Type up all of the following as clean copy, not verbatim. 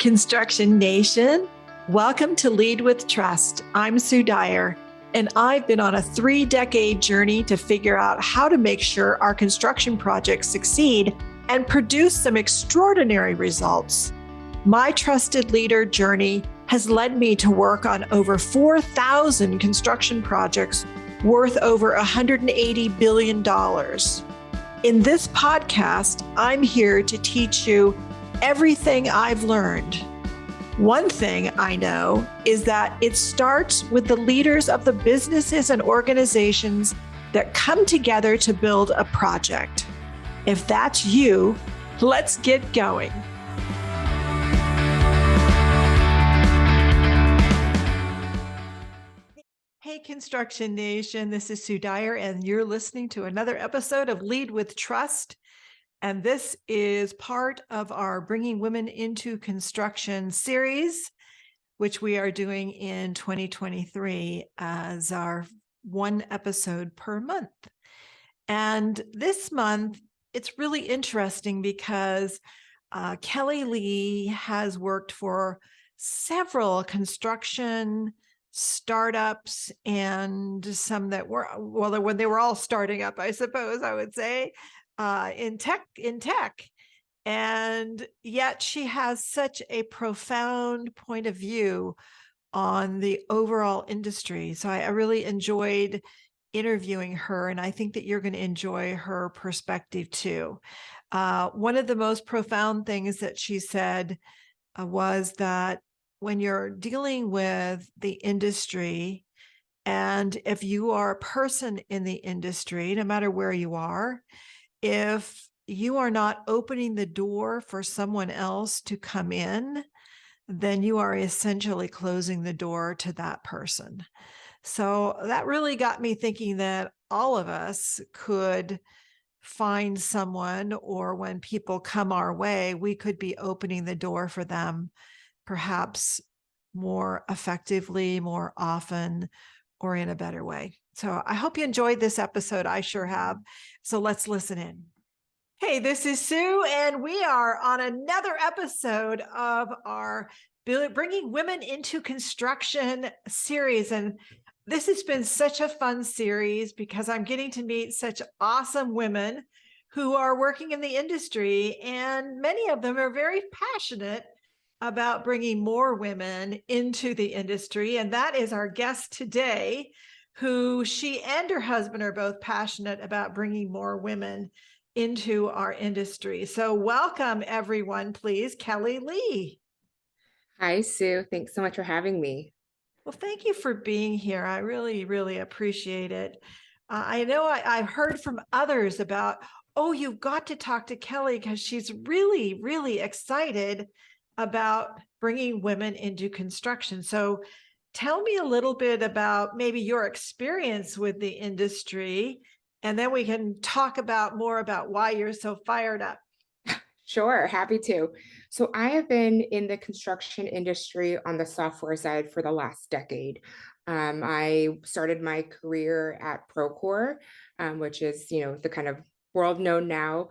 Construction Nation. Welcome to Lead with Trust. I'm Sue Dyer, and I've been on a 3-decade journey to figure out how to make sure our construction projects succeed and produce some extraordinary results. My trusted leader journey has led me to work on over 4,000 construction projects worth over $180 billion. In this podcast, I'm here to teach you everything I've learned. One thing I know is that it starts with the leaders of the businesses and organizations that come together to build a project. If that's you, let's get going. Hey, Construction Nation, this is Sue Dyer, and you're listening to another episode of Lead with Trust. And this is part of our Bringing Women into Construction series, which we are doing in 2023 as our one episode per month. And this month, it's really interesting because Kellie Lee has worked for several construction startups and some that were, well, when they were all starting up, I suppose I would say, in tech. And yet she has such a profound point of view on the overall industry. So I really enjoyed interviewing her, and I think that you're going to enjoy her perspective too. One of the most profound things that she said was that when you're dealing with the industry, and if you are a person in the industry, no matter where you are, if you are not opening the door for someone else to come in, then you are essentially closing the door to that person. So that really got me thinking that all of us could find someone, or when people come our way, we could be opening the door for them, perhaps more effectively, more often, or in a better way. So I hope you enjoyed this episode. I sure have. So let's listen in. Hey, this is Sue, and we are on another episode of our Bringing Women into Construction series. And this has been such a fun series because I'm getting to meet such awesome women who are working in the industry, and many of them are very passionate about bringing more women into the industry. And that is our guest today, who she and her husband are both passionate about bringing more women into our industry. So welcome everyone, please, Kellie Lee. Hi, Sue. Thanks so much for having me. Well, thank you for being here. I really, really appreciate it. I know I've heard from others about, oh, you've got to talk to Kellie because she's really, really excited about bringing women into construction. So tell me a little bit about maybe your experience with the industry, and then we can talk about more about why you're so fired up. Sure, happy to. So I have been in the construction industry on the software side for the last decade. I started my career at Procore, which is, the kind of world-known now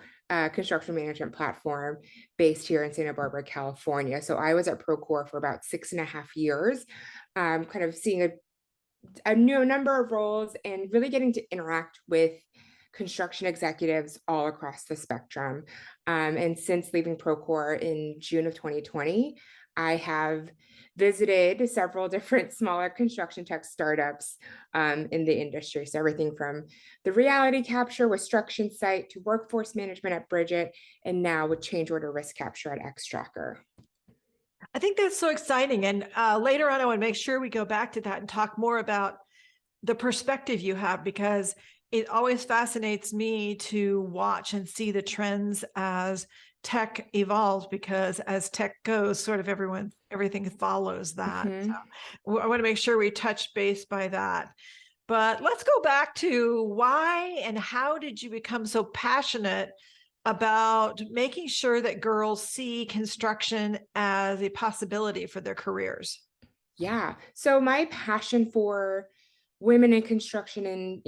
construction management platform based here in Santa Barbara, California. So I was at Procore for about 6.5 years, kind of seeing a new number of roles and really getting to interact with construction executives all across the spectrum. And since leaving Procore in June of 2020, I have visited several different smaller construction tech startups in the industry. So everything from the reality capture with Struction Site to workforce management at Bridget, and now with change order risk capture at Xtracker. I think that's so exciting. And later on, I want to make sure we go back to that and talk more about the perspective you have, because it always fascinates me to watch and see the trends as tech evolves, because as tech goes, sort of everything follows that. Mm-hmm. So I want to make sure we touch base by that. But let's go back to why and how did you become so passionate about making sure that girls see construction as a possibility for their careers? Yeah. So my passion for women in construction and,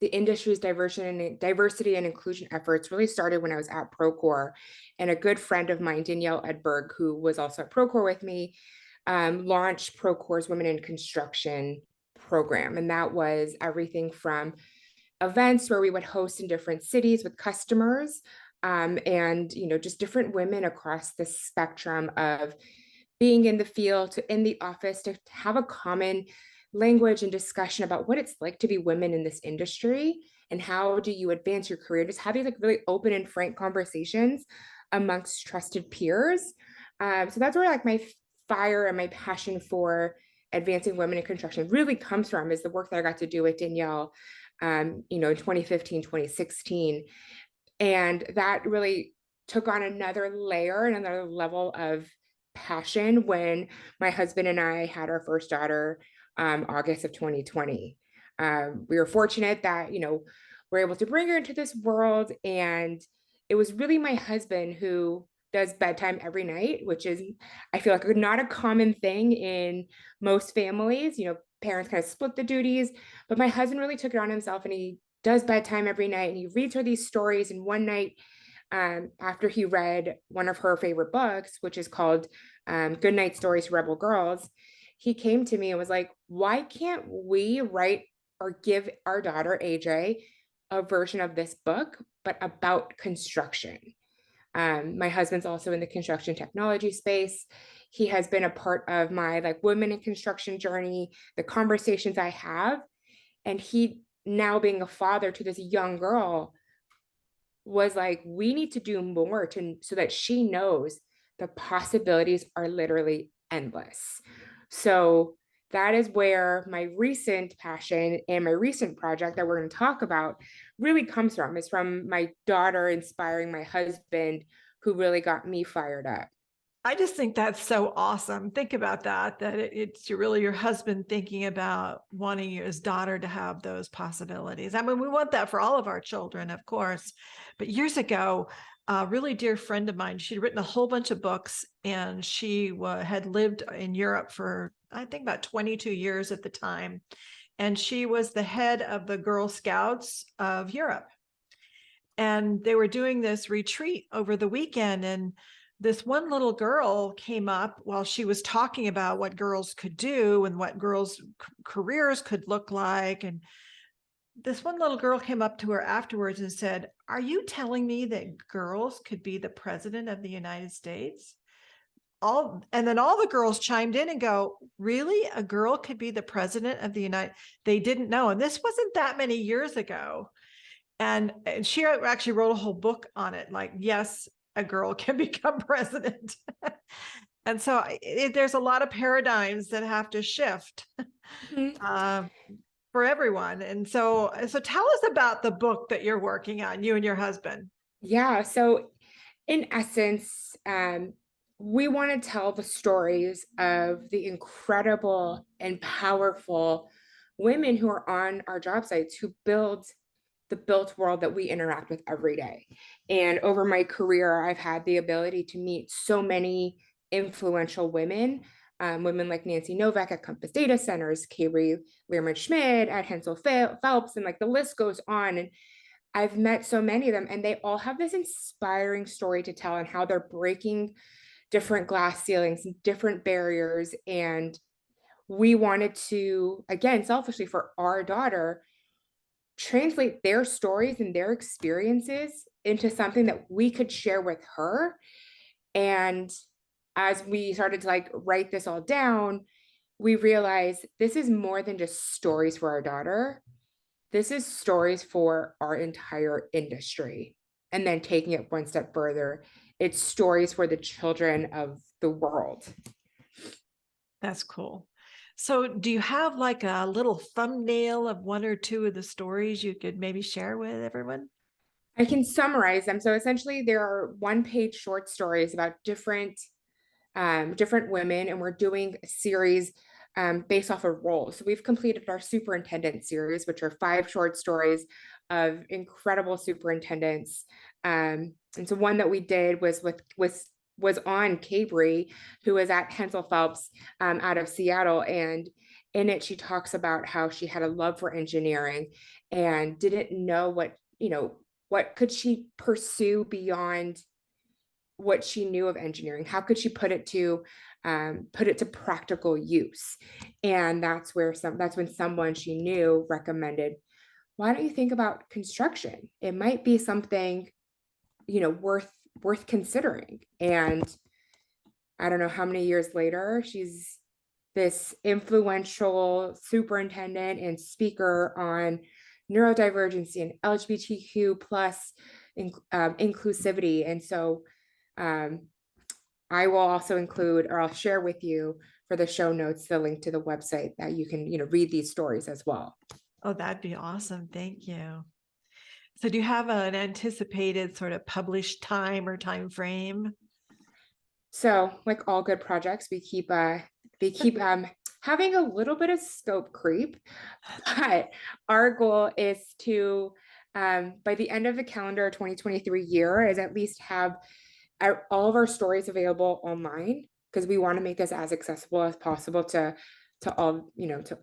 the industry's diversity and inclusion efforts really started when I was at Procore. And a good friend of mine, Danielle Edberg, who was also at Procore with me, launched Procore's Women in Construction program. And that was everything from events where we would host in different cities with customers, and just different women across the spectrum of being in the field to in the office, to have a common language and discussion about what it's like to be women in this industry and how do you advance your career. Just having like really open and frank conversations amongst trusted peers. So that's where like my fire and my passion for advancing women in construction really comes from, is the work that I got to do with Danielle, in 2015, 2016. And that really took on another layer and another level of passion when my husband and I had our first daughter, August of 2020. We were fortunate that, we're able to bring her into this world. And it was really my husband who does bedtime every night, which is, I feel like, not a common thing in most families. Parents kind of split the duties, but my husband really took it on himself, and he does bedtime every night, and he reads her these stories. And one night, after he read one of her favorite books, which is called Good Night Stories for Rebel Girls, he came to me and was like, why can't we write or give our daughter AJ a version of this book, but about construction? My husband's also in the construction technology space. He has been a part of my like women in construction journey, the conversations I have. And he, now being a father to this young girl, was like, we need to do more so that she knows the possibilities are literally endless. So that is where my recent passion and my recent project that we're going to talk about really comes from, is from my daughter inspiring my husband, who really got me fired up. I just think that's so awesome. Think about that, it's really your husband thinking about wanting his daughter to have those possibilities. I mean, we want that for all of our children, of course. But years ago, a really dear friend of mine, she'd written a whole bunch of books, and she had lived in Europe for, I think, about 22 years at the time. And she was the head of the Girl Scouts of Europe. And they were doing this retreat over the weekend. And this one little girl came up while she was talking about what girls could do and what girls' careers could look like. And this one little girl came up to her afterwards and said, "Are you telling me that girls could be the president of the United States?" And then all the girls chimed in and go, "Really? A girl could be the president of the United?" They didn't know. And this wasn't that many years ago. And she actually wrote a whole book on it, like, yes, a girl can become president. And so there's a lot of paradigms that have to shift for everyone. And so tell us about the book that you're working on, you and your husband. Yeah. So in essence, we want to tell the stories of the incredible and powerful women who are on our job sites, who build the built world that we interact with every day. And over my career, I've had the ability to meet so many influential women, women like Nancy Novak at Compass Data Centers, Kaylee Learman Schmidt at Hensel Phelps, and like the list goes on. And I've met so many of them, and they all have this inspiring story to tell, and how they're breaking different glass ceilings and different barriers. And we wanted to, again, selfishly for our daughter, translate their stories and their experiences into something that we could share with her. And as we started to like write this all down, we realized this is more than just stories for our daughter. This is stories for our entire industry. And then taking it one step further, it's stories for the children of the world. That's cool. So do you have like a little thumbnail of one or two of the stories you could maybe share with everyone? I can summarize them. So essentially, there are one-page short stories about different women, and we're doing a series based off of roles. So we've completed our superintendent series, which are 5 short stories of incredible superintendents. And so one that we did was on Cabri, who was at Hensel Phelps out of Seattle. And in it, she talks about how she had a love for engineering and didn't know what could she pursue beyond what she knew of engineering. How could she put it to practical use? And that's when someone she knew recommended, why don't you think about construction? It might be something, worth considering. And I don't know how many years later, she's this influential superintendent and speaker on neurodivergency and LGBTQ plus inclusivity. And so I will also include, or I'll share with you for the show notes, the link to the website that you can, read these stories as well. Oh, that'd be awesome. Thank you. So do you have an anticipated sort of published time or time frame? So, like all good projects, we keep having a little bit of scope creep, but our goal is to by the end of the calendar 2023 year is at least have all of our stories available online, because we want to make this as accessible as possible to all to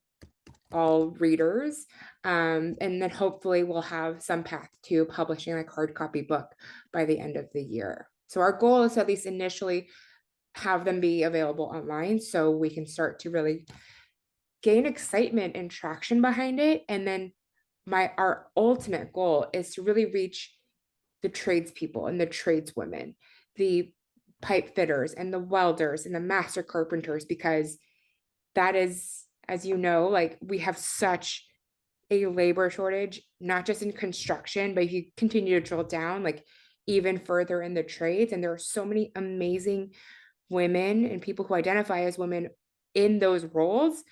all readers, and then hopefully we'll have some path to publishing like hard copy book by the end of the year. So our goal is to at least initially have them be available online so we can start to really gain excitement and traction behind it. And then our ultimate goal is to really reach the tradespeople and the tradeswomen, the pipe fitters and the welders and the master carpenters, because that is, as you know, like we have such a labor shortage, not just in construction, but if you continue to drill down, like even further in the trades, and there are so many amazing women and people who identify as women in those roles.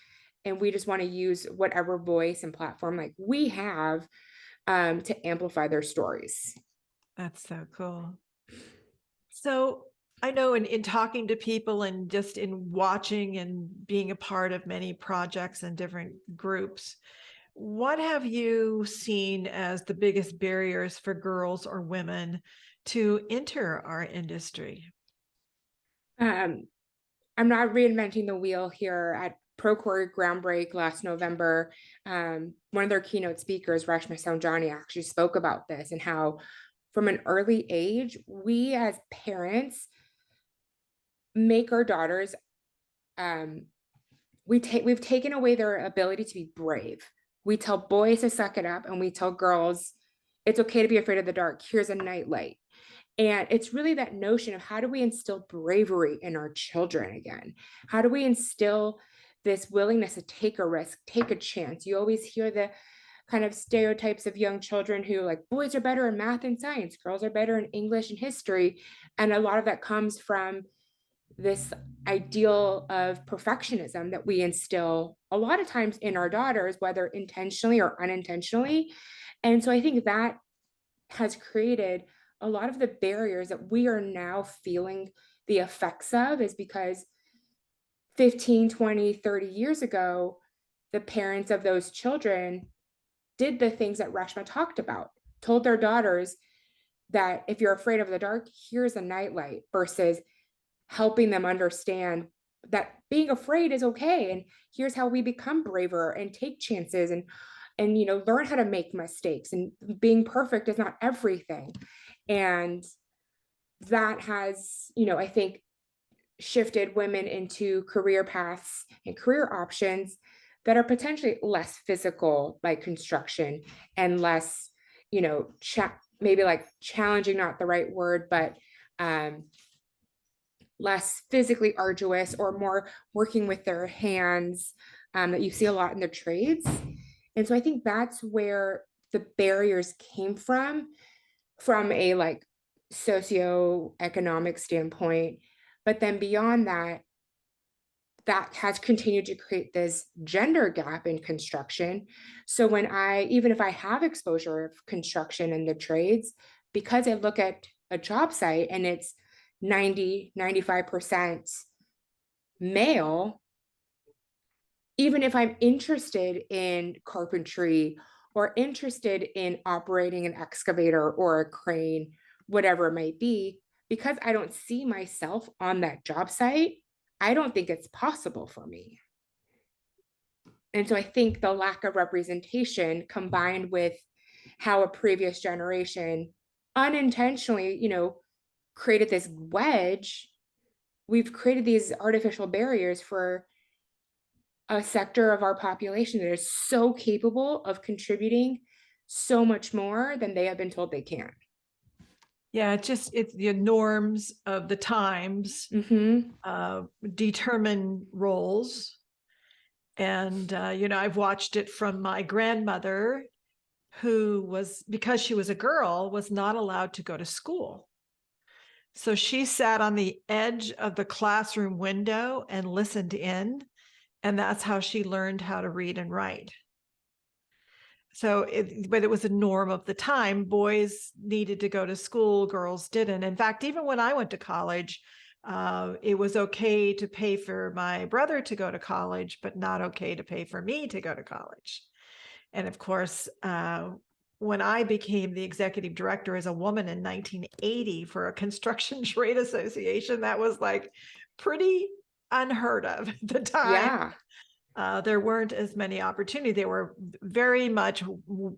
And we just want to use whatever voice and platform like we have to amplify their stories. That's so cool. So I know in talking to people and just in watching and being a part of many projects and different groups, what have you seen as the biggest barriers for girls or women to enter our industry? I'm not reinventing the wheel here. At Procore Groundbreak last November, one of their keynote speakers, Rashma Sounjani, actually spoke about this and how from an early age, we as parents make our daughters, we've taken away their ability to be brave. We tell boys to suck it up and we tell girls, it's okay to be afraid of the dark. Here's a nightlight. And it's really that notion of how do we instill bravery in our children again? How do we instill this willingness to take a risk, take a chance? You always hear the kind of stereotypes of young children who like boys are better in math and science, girls are better in English and history. And a lot of that comes from this ideal of perfectionism that we instill a lot of times in our daughters, whether intentionally or unintentionally. And so I think that has created a lot of the barriers that we are now feeling the effects of, is because 15, 20, 30 years ago, the parents of those children did the things that Rashma talked about, told their daughters that if you're afraid of the dark, here's a nightlight, versus helping them understand that being afraid is okay. And here's how we become braver and take chances and learn how to make mistakes, and being perfect is not everything. And that has, I think, shifted women into career paths and career options that are potentially less physical, like construction, and less, maybe like challenging, not the right word, but less physically arduous, or more working with their hands, that you see a lot in the trades. And so I think that's where the barriers came from a like socioeconomic standpoint. But then beyond that, that has continued to create this gender gap in construction. So even if I have exposure of construction and the trades, because I look at a job site and it's 95% male, even if I'm interested in carpentry or interested in operating an excavator or a crane, whatever it might be, because I don't see myself on that job site, I don't think it's possible for me. And so I think the lack of representation combined with how a previous generation unintentionally, created this wedge, we've created these artificial barriers for a sector of our population that is so capable of contributing so much more than they have been told they can. Yeah, it's the norms of the times Mm-hmm. determine roles. And, I've watched it from my grandmother, who was, because she was a girl, was not allowed to go to school. So she sat on the edge of the classroom window and listened in. And that's how she learned how to read and write. But it was a norm of the time. Boys needed to go to school, girls didn't. In fact, even when I went to college, it was okay to pay for my brother to go to college, but not okay to pay for me to go to college. And of course, when I became the executive director as a woman in 1980 for a construction trade association, that was like pretty unheard of at the time. Yeah. There weren't as many opportunities. There were very much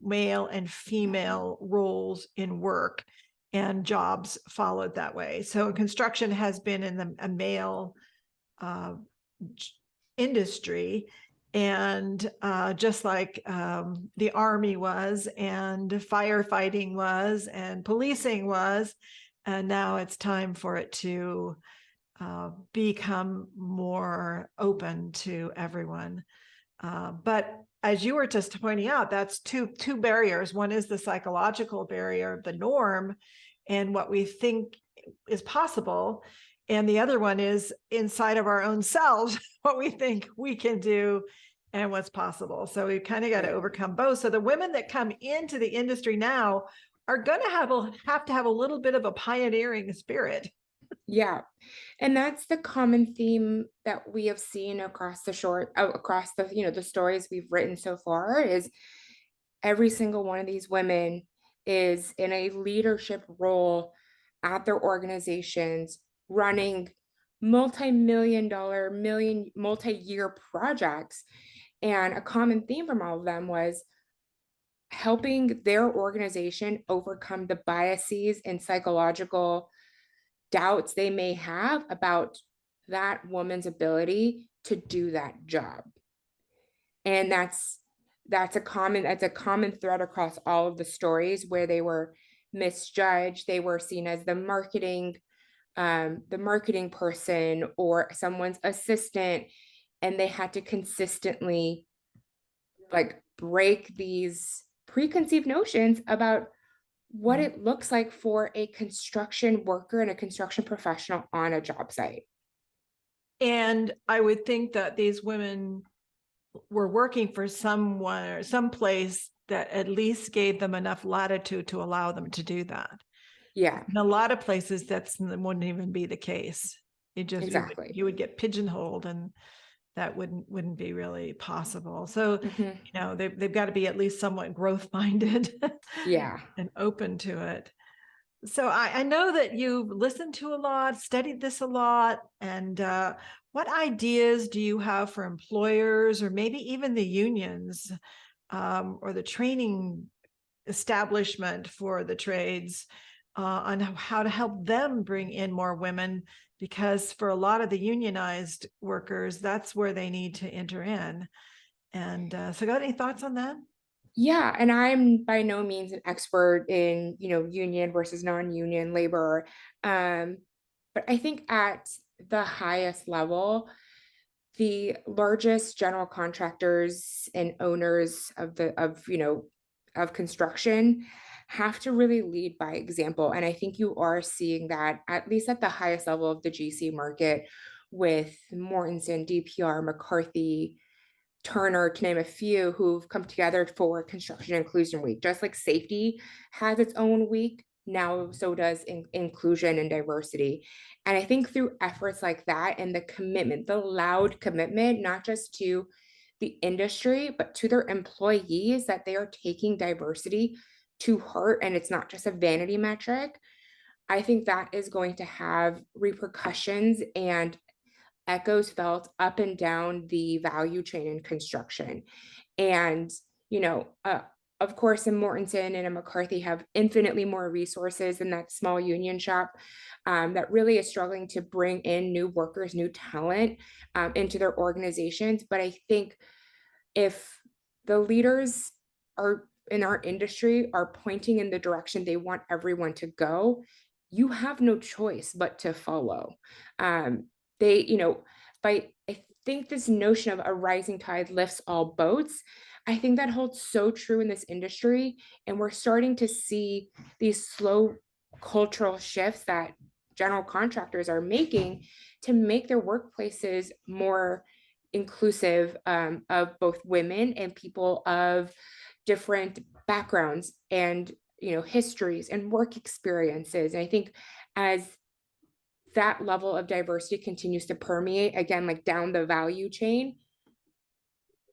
male and female roles in work, and jobs followed that way. So construction has been in a male uh, industry, and just like the Army was, and firefighting was, and policing was, and now it's time for it to become more open to everyone. But as you were just pointing out, that's two barriers. One is the psychological barrier, the norm, and what we think is possible. And the other one is inside of our own selves, what we think we can do and what's possible. So we've kind of got to overcome both. So the women that come into the industry now are going to have to have a little bit of a pioneering spirit. Yeah. And that's the common theme that we have seen across the stories we've written so far is every single one of these women is in a leadership role at their organizations running multi-million dollar, multi-year projects. And a common theme from all of them was helping their organization overcome the biases and psychological doubts they may have about that woman's ability to do that job. And that's a common thread across all of the stories where they were misjudged, they were seen as the marketing person or someone's assistant, and they had to consistently like break these preconceived notions about what it looks like for a construction worker and a construction professional on a job site. And I would think that these women were working for someone or some place that at least gave them enough latitude to allow them to do that. Yeah, In a lot of places, that wouldn't even be the case. exactly. You would get pigeonholed, and that wouldn't be really possible. So, Mhm. they've got to be at least somewhat growth minded Yeah. and open to it. So I know that you've listened to a lot, studied this a lot, and what ideas do you have for employers or maybe even the unions or the training establishment for the trades on how to help them bring in more women? Because for a lot of the unionized workers, that's where they need to enter in. And so got any thoughts on that? Yeah, and I'm by no means an expert in, union versus non-union labor. Um, but I think at the highest level, the largest general contractors and owners of construction have to really lead by example. And I think you are seeing that at least at the highest level of the GC market with Mortensen, DPR, McCarthy, Turner, to name a few, who've come together for Construction Inclusion Week. Just like safety has its own week, now so does inclusion and diversity. And I think through efforts like that and the commitment, the loud commitment, not just to the industry, but to their employees, that they are taking diversity to heart and it's not just a vanity metric, I think that is going to have repercussions and echoes felt up and down the value chain in construction. And, you know, of course, in Mortenson and in McCarthy have infinitely more resources than that small union shop that really is struggling to bring in new workers, new talent into their organizations. But I think if the leaders are in our industry are pointing in the direction they want everyone to go, you have no choice but to follow. They, you know, by I think this notion of a rising tide lifts all boats. I think that holds so true in this industry, and we're starting to see these slow cultural shifts that general contractors are making to make their workplaces more inclusive of both women and people of different backgrounds and histories and work experiences. And I think as that level of diversity continues to permeate again, like down the value chain,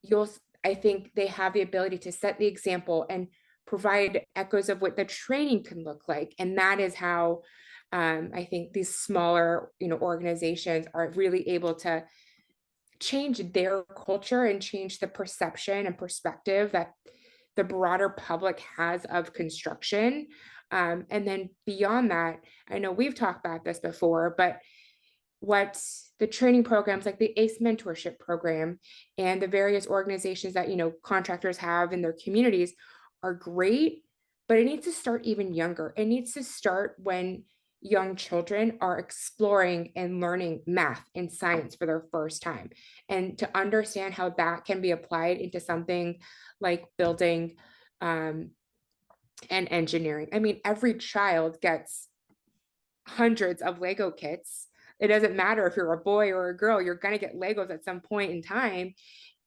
you'll I think they have the ability to set the example and provide echoes of what the training can look like. And that is how I think these smaller organizations are really able to change their culture and change the perception and perspective that the broader public has of construction. And then beyond that, I know we've talked about this before, but what the training programs like the ACE mentorship program and the various organizations that contractors have in their communities are great, but it needs to start even younger. It needs to start when young children are exploring and learning math and science for their first time, and to understand how that can be applied into something like building and engineering. I mean, every child gets hundreds of Lego kits. It doesn't matter if you're a boy or a girl, you're going to get Legos at some point in time.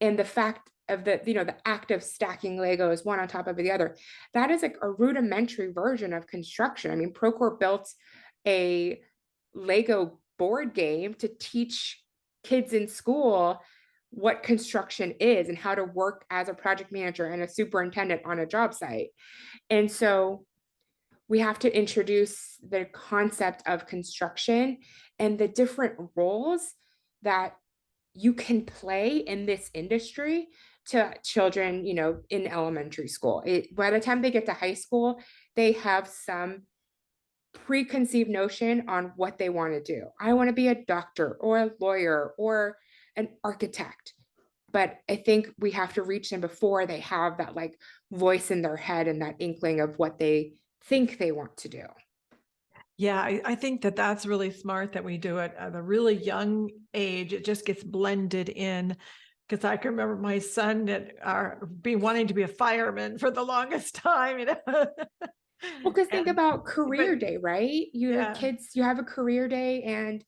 And the fact of the act of stacking Legos one on top of the other, that is like a rudimentary version of construction. I mean, Procore built a Lego board game to teach kids in school what construction is and how to work as a project manager and a superintendent on a job site. And so we have to introduce the concept of construction and the different roles that you can play in this industry to children, in elementary school. By the time they get to high school, they have some preconceived notion on what they want to do. I want to be a doctor or a lawyer or an architect. But I think we have to reach them before they have that like voice in their head and that inkling of what they think they want to do. Yeah, I think that that's really smart that we do it at a really young age. It just gets blended in. Because I can remember my son being wanting to be a fireman for the longest time. Well, because think And, about career but day, right? Your yeah, kids, you have a career day, and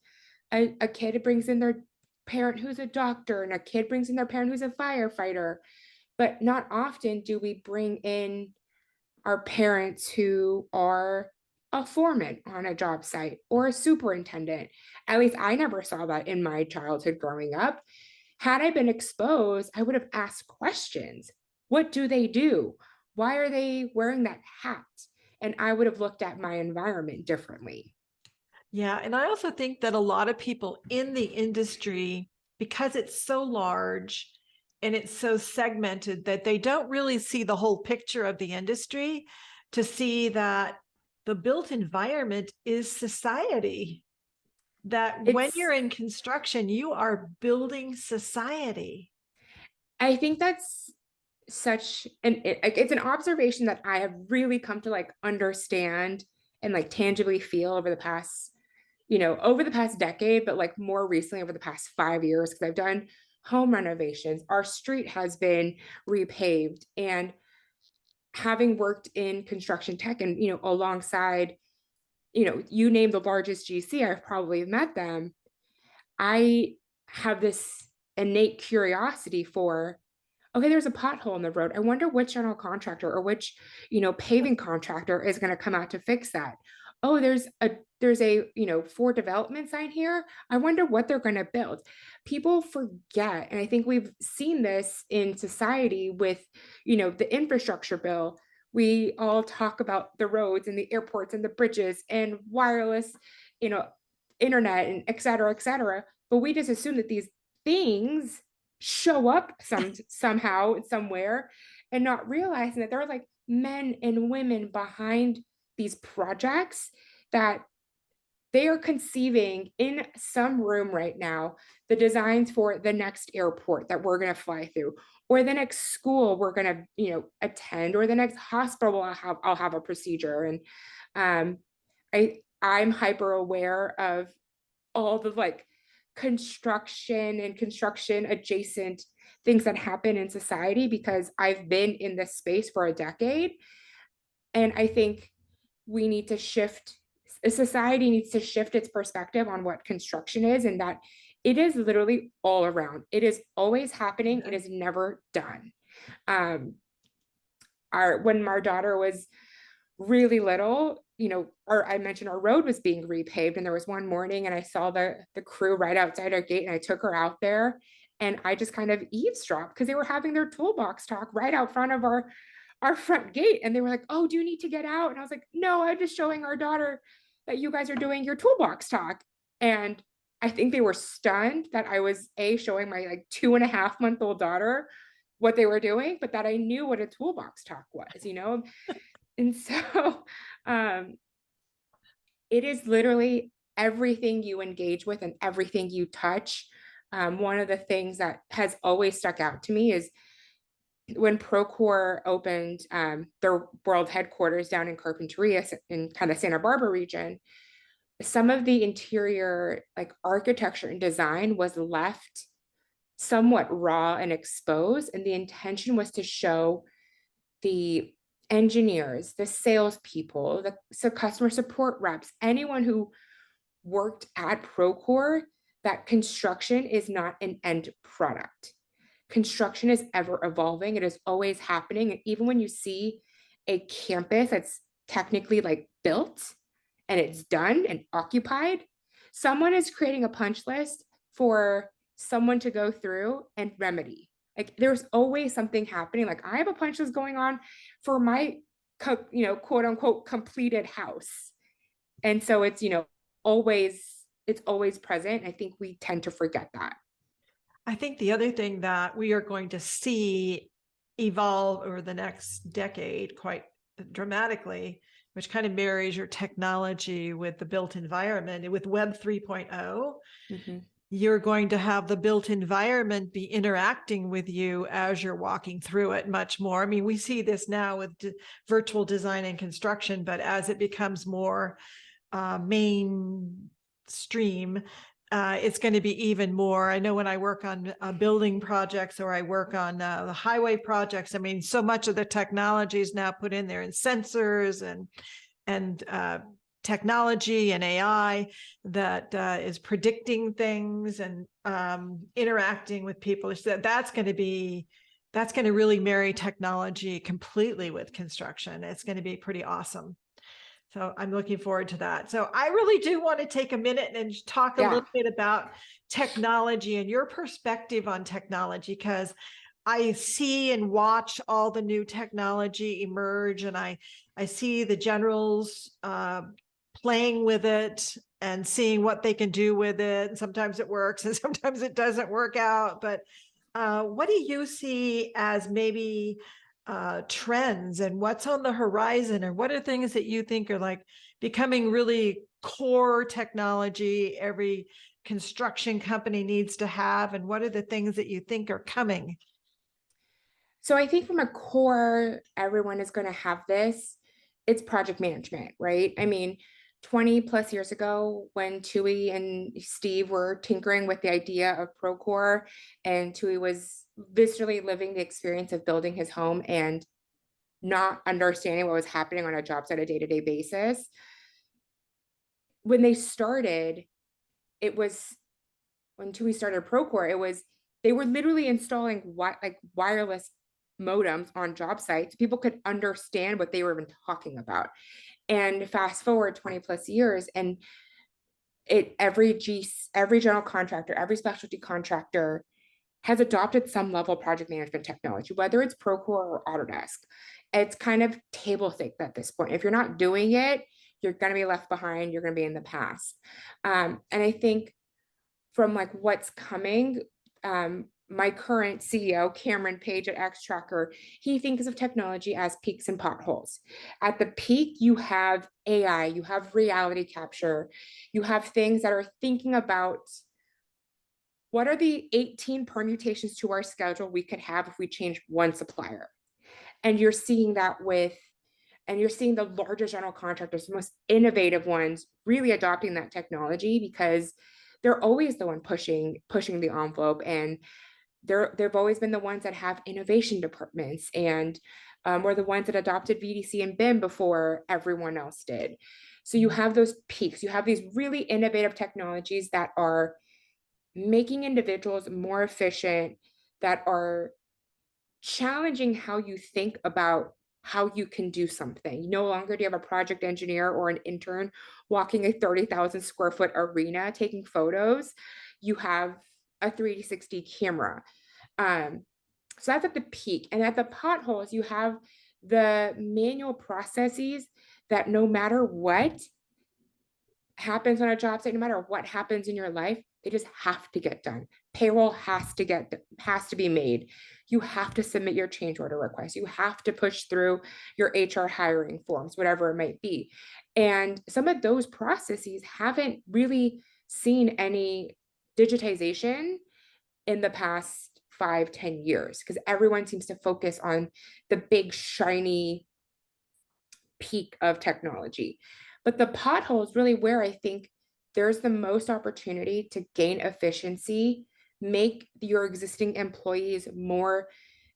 a kid brings in their parent who's a doctor, and a kid brings in their parent who's a firefighter. But not often do we bring in our parents who are a foreman on a job site or a superintendent. At least I never saw that in my childhood growing up. Had I been exposed, I would have asked questions. What do they do? Why are they wearing that hat? And I would have looked at my environment differently. yeah. And I also think that a lot of people in the industry, because it's so large and it's so segmented, that they don't really see the whole picture of the industry to see that the built environment is society. That when It's you're in construction, you are building society. I think that's it's an observation that I have really come to like understand and like tangibly feel over the past decade, but like more recently over the past 5 years, because I've done home renovations. Our street has been repaved, and having worked in construction tech and alongside, you name the largest GC, I've probably met them. I have this innate curiosity for, okay, there's a pothole in the road. I wonder which general contractor or which, paving contractor is going to come out to fix that. Oh, there's a for development sign here. I wonder what they're going to build. People forget, and I think we've seen this in society with, the infrastructure bill. We all talk about the roads and the airports and the bridges and wireless, you know, internet and et cetera, et cetera. but we just assume that these things show up somehow, somewhere, and not realizing that there are like men and women behind these projects that they are conceiving in some room right now the designs for the next airport that we're going to fly through, or the next school we're going to, attend, or the next hospital I'll have a procedure. And I'm hyper aware of all the like construction and construction adjacent things that happen in society because I've been in this space for a decade. And I think we need to shift, society needs to shift its perspective on what construction is, and that it is literally all around. It is always happening. It is never done. Um, when our daughter was really little, or I mentioned our road was being repaved, and there was one morning and I saw the crew right outside our gate, and I took her out there and I just kind of eavesdropped because they were having their toolbox talk right out front of our front gate. And they were like, "Oh, do you need to get out?" And I was like, "No, I'm just showing our daughter that you guys are doing your toolbox talk." And I think they were stunned that I was showing my like 2.5-month-old daughter what they were doing, but that I knew what a toolbox talk was. And so it is literally everything you engage with and everything you touch. One of the things that has always stuck out to me is when Procore opened their world headquarters down in Carpinteria in kind of Santa Barbara region, some of the interior like architecture and design was left somewhat raw and exposed. And the intention was to show the engineers, the salespeople, the customer support reps, anyone who worked at Procore, that construction is not an end product. Construction is ever evolving. It is always happening. And even when you see a campus that's technically like built and it's done and occupied, someone is creating a punch list for someone to go through and remedy. Like there's always something happening. Like I have a punch list going on for my, quote unquote, completed house. And so it's always present. I think we tend to forget that. I think the other thing that we are going to see evolve over the next decade quite dramatically, which kind of marries your technology with the built environment and with Web 3.0, Mm-hmm. you're going to have the built environment be interacting with you as you're walking through it much more. I mean, we see this now with virtual design and construction, but as it becomes more mainstream, it's going to be even more. I know when I work on building projects or I work on the highway projects, I mean, so much of the technology is now put in there, and sensors and technology and AI that is predicting things and interacting with people. So that's going to really marry technology completely with construction. It's going to be pretty awesome. So I'm looking forward to that. So I really do want to take a minute and talk a Yeah. little bit about technology and your perspective on technology, because I see and watch all the new technology emerge, and I see the generals playing with it and seeing what they can do with it. And sometimes it works and sometimes it doesn't work out. But what do you see as maybe trends, and what's on the horizon, and what are things that you think are like becoming really core technology every construction company needs to have, and what are the things that you think are coming? So I think from a core, everyone is going to have this. It's project management, right? I mean, 20 plus years ago, when Tui and Steve were tinkering with the idea of Procore, and Tui was viscerally living the experience of building his home and not understanding what was happening on a job site on a day-to-day basis. When they started, it was when Tui started Procore, it was they were literally installing like wireless modems on job sites. People could understand what they were even talking about. And fast forward 20 plus years, and every general contractor, every specialty contractor has adopted some level of project management technology, whether it's Procore or Autodesk. It's kind of table stakes at this point. If you're not doing it, you're going to be left behind. You're going to be in the past. And I think from like what's coming. My current CEO, Cameron Page at X Tracker, he thinks of technology as peaks and potholes. At the peak, you have AI, you have reality capture, you have things that are thinking about what are the 18 permutations to our schedule we could have if we change one supplier. And you're seeing that and you're seeing the larger general contractors, the most innovative ones, really adopting that technology because they're always the one pushing the envelope, and they've always been the ones that have innovation departments, and were the ones that adopted VDC and BIM before everyone else did. So you have those peaks. You have these really innovative technologies that are making individuals more efficient, that are challenging how you think about how you can do something. No longer do you have a project engineer or an intern walking a 30,000 square foot arena taking photos. You have a 360 camera. So that's at the peak. And at the potholes, you have the manual processes that no matter what happens on a job site, no matter what happens in your life, they just have to get done. Payroll has to be made. You have to submit your change order request. You have to push through your HR hiring forms, whatever it might be. And some of those processes haven't really seen any digitization in the past 5-10 years, because everyone seems to focus on the big shiny peak of technology. But the pothole is really where I think there's the most opportunity to gain efficiency, make your existing employees more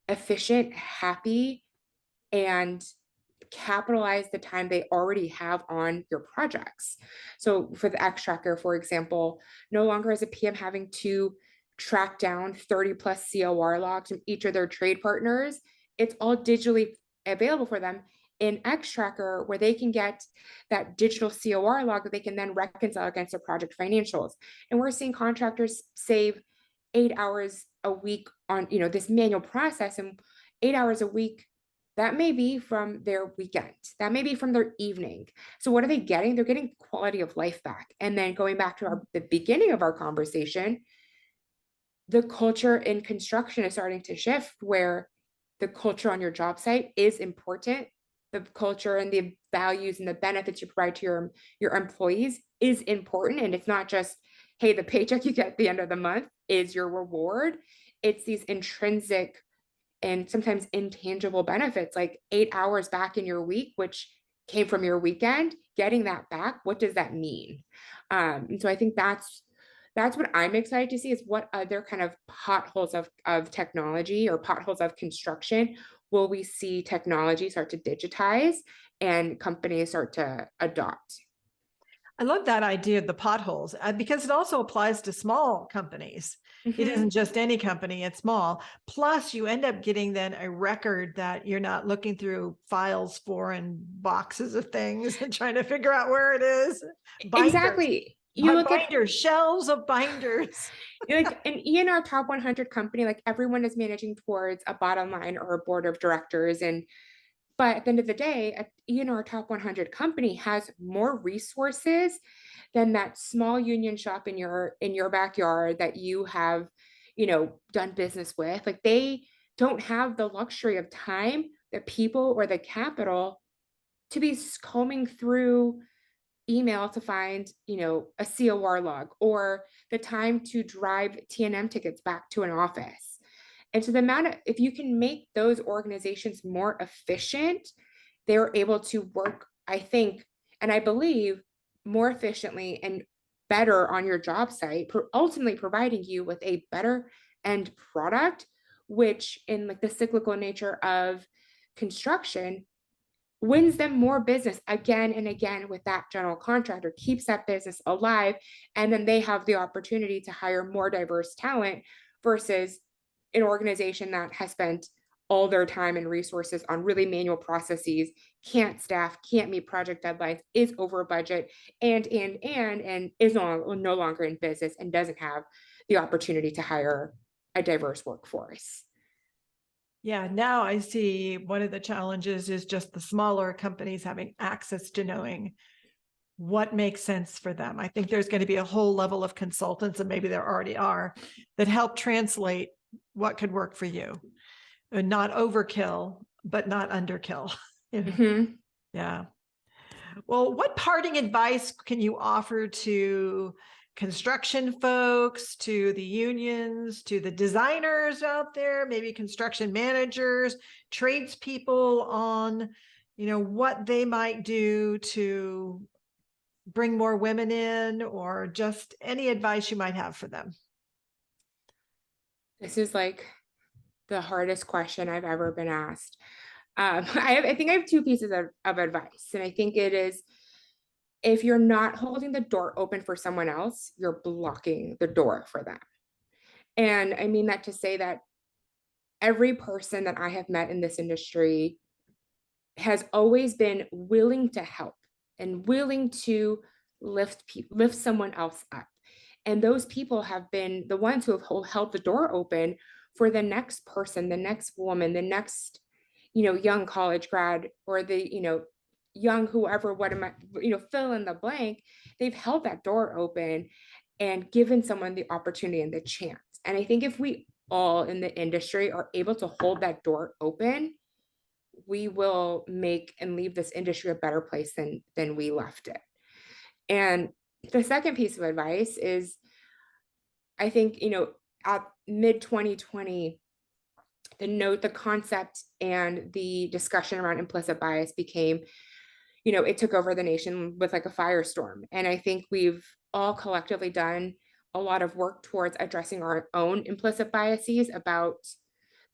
efficient, happy, and capitalize the time they already have on your projects. So for the X Tracker, for example, no longer is a PM having to track down 30 plus COR logs from each of their trade partners. It's all digitally available for them in X Tracker, where they can get that digital COR log that they can then reconcile against their project financials. And we're seeing contractors save 8 hours a week on, this manual process, and 8 hours a week, that may be from their weekend, that may be from their evening. So what are they getting? They're getting quality of life back. And then going back to the beginning of our conversation, the culture in construction is starting to shift, where the culture on your job site is important. The culture and the values and the benefits you provide to your employees is important. And it's not just, hey, the paycheck you get at the end of the month is your reward. It's these intrinsic and sometimes intangible benefits, like 8 hours back in your week, which came from your weekend. Getting that back, what does that mean? And so I think that's what I'm excited to see, is what other kind of potholes of technology or potholes of construction will we see technology start to digitize and companies start to adopt. I love that idea of the potholes because it also applies to small companies. It Mhm. isn't just any company, it's small. Plus, you end up getting then a record that you're not looking through files for and boxes of things and trying to figure out where it is. Binders, Exactly. You look at binders, shelves of binders. like an ENR top 100 company, like everyone is managing towards a bottom line or a board of directors. But at the end of the day, an ENR top 100 company has more resources than that small union shop in your backyard that you have, done business with. Like, they don't have the luxury of time, the people, or the capital to be combing through email to find, a COR log, or the time to drive T&M tickets back to an office. And so if you can make those organizations more efficient, they're able to work, I think, and I believe, more efficiently and better on your job site, ultimately providing you with a better end product, which in like the cyclical nature of construction wins them more business again and again with that general contractor, keeps that business alive, and then they have the opportunity to hire more diverse talent versus an organization that has spent all their time and resources on really manual processes, can't staff, can't meet project deadlines, is over budget, and is no longer in business and doesn't have the opportunity to hire a diverse workforce. Yeah, now I see one of the challenges is just the smaller companies having access to knowing what makes sense for them. I think there's going to be a whole level of consultants, and maybe there already are, that help translate what could work for you. And not overkill, but not underkill. Mhm. Yeah. Well, what parting advice can you offer to construction folks, to the unions, to the designers out there, maybe construction managers, tradespeople on, what they might do to bring more women in, or just any advice you might have for them? This is like the hardest question I've ever been asked. I think I have two pieces of advice. And I think it is, if you're not holding the door open for someone else, you're blocking the door for them. And I mean that to say that every person that I have met in this industry has always been willing to help and willing to lift someone else up. And those people have been the ones who have held the door open for the next person, the next woman, the next, young college grad, or the, young whoever, what am I, fill in the blank. They've held that door open and given someone the opportunity and the chance. And I think if we all in the industry are able to hold that door open, we will make and leave this industry a better place than we left it. And the second piece of advice is, I think, at mid 2020, the concept and the discussion around implicit bias became, it took over the nation with like a firestorm. And I think we've all collectively done a lot of work towards addressing our own implicit biases about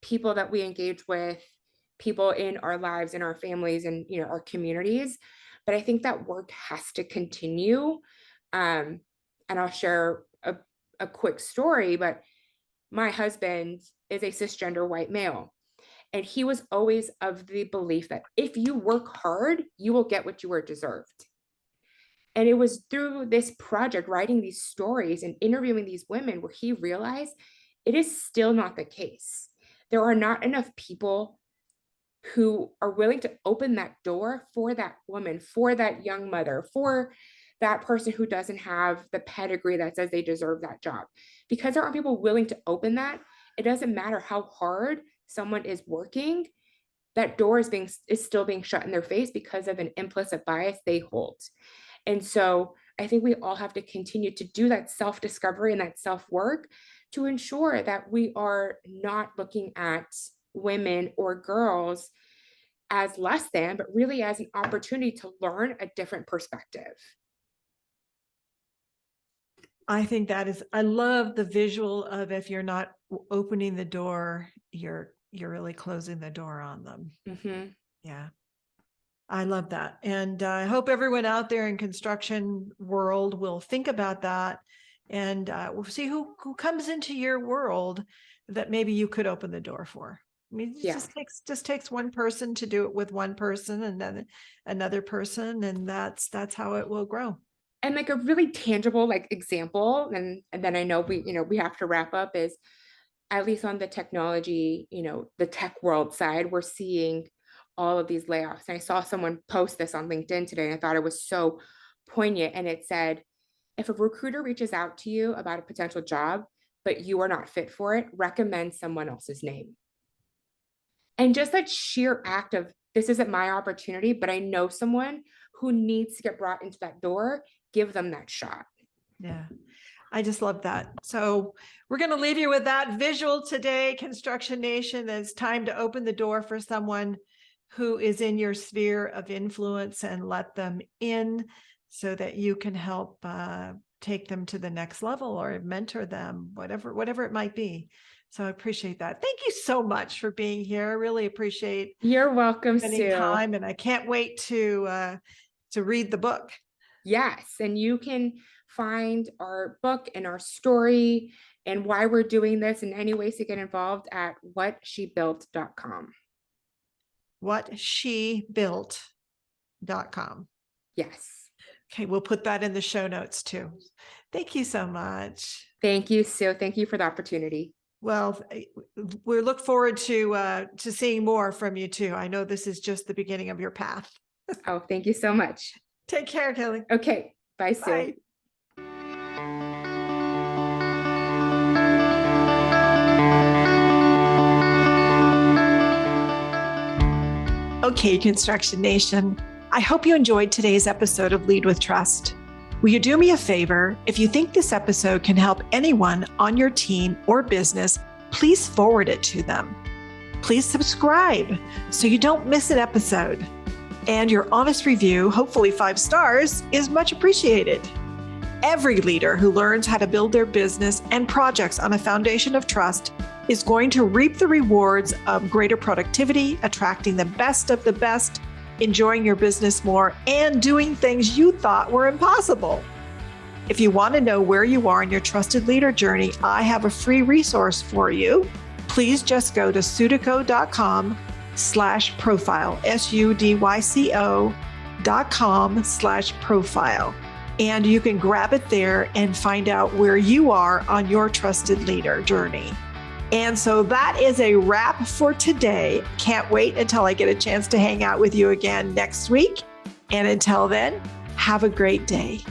people that we engage with, people in our lives, in our families, and our communities. But I think that work has to continue. And I'll share a quick story, but my husband is a cisgender white male. And he was always of the belief that if you work hard, you will get what you are deserved. And it was through this project, writing these stories and interviewing these women, where he realized it is still not the case. There are not enough people who are willing to open that door for that woman, for that young mother, for that person who doesn't have the pedigree that says they deserve that job. Because there aren't people willing to open that, it doesn't matter how hard someone is working, that door is still being shut in their face because of an implicit bias they hold. And so I think we all have to continue to do that self-discovery and that self-work to ensure that we are not looking at women or girls as less than, but really as an opportunity to learn a different perspective. I think I love the visual of, if you're not opening the door, you're really closing the door on them. Mm-hmm. Yeah. I love that. And I hope everyone out there in construction world will think about that, and we'll see who comes into your world that maybe you could open the door for. I mean, it just takes one person to do it with one person, and then another person, and that's how it will grow. And like a really tangible example, and then I know we have to wrap up, is at least on the technology, the tech world side, we're seeing all of these layoffs. And I saw someone post this on LinkedIn today, and I thought it was so poignant. And it said, if a recruiter reaches out to you about a potential job, but you are not fit for it, recommend someone else's name. And just that sheer act of, this isn't my opportunity, but I know someone who needs to get brought into that door, give them that shot. Yeah. I just love that. So we're going to leave you with that visual today, Construction Nation. It's time to open the door for someone who is in your sphere of influence and let them in, so that you can help take them to the next level or mentor them, whatever it might be. So I appreciate that. Thank you so much for being here. I really appreciate. You're welcome, spending Sue. time, and I can't wait to read the book. Yes, and you can find our book and our story and why we're doing this and any ways to get involved at whatshebuilt.com. Whatshebuilt.com. Yes. Okay, we'll put that in the show notes too. Thank you so much. Thank you, Sue. Thank you for the opportunity. Well, we look forward to seeing more from you too. I know this is just the beginning of your path. Oh, thank you so much. Take care, Kelly. Okay. Bye, Sue. Bye. Okay, Construction Nation, I hope you enjoyed today's episode of Lead with Trust. Will you do me a favor? If you think this episode can help anyone on your team or business, please forward it to them. Please subscribe so you don't miss an episode. And your honest review, hopefully 5 stars, is much appreciated. Every leader who learns how to build their business and projects on a foundation of trust is going to reap the rewards of greater productivity, attracting the best of the best, enjoying your business more, and doing things you thought were impossible. If you want to know where you are in your trusted leader journey, I have a free resource for you. Please just go to sudyco.com/profile, sudyco.com/profile. And you can grab it there and find out where you are on your trusted leader journey. And so that is a wrap for today. Can't wait until I get a chance to hang out with you again next week. And until then, have a great day.